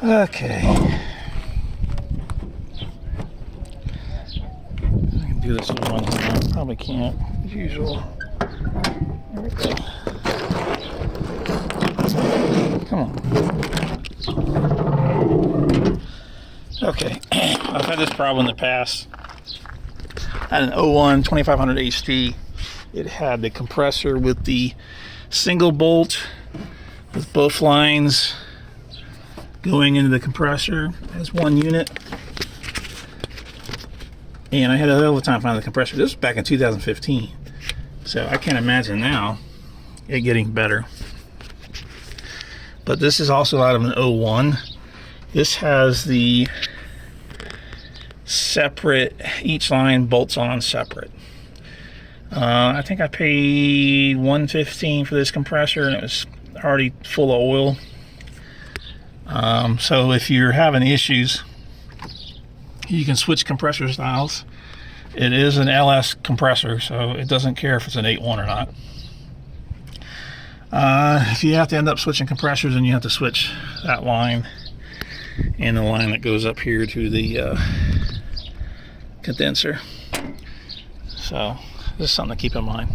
Okay. I can do this with one hand. Probably can't, as usual. There we go. Come on. Okay. I've had this problem in the past. I had an 01 2500 HT. It had the compressor with the single bolt with both lines going into the compressor as one unit. And I had a hell of a time finding the compressor. This was back in 2015. So I can't imagine now it getting better. But this is also out of an 01. This has the separate, each line bolts on separate. I think I paid $115 for this compressor, and it was already full of oil. So if you're having issues, you can switch compressor styles. It is an LS compressor, so it doesn't care if it's an 8.1 or not. If you have to end up switching compressors, and you have to switch that line and the line that goes up here to the condenser. So this is something to keep in mind.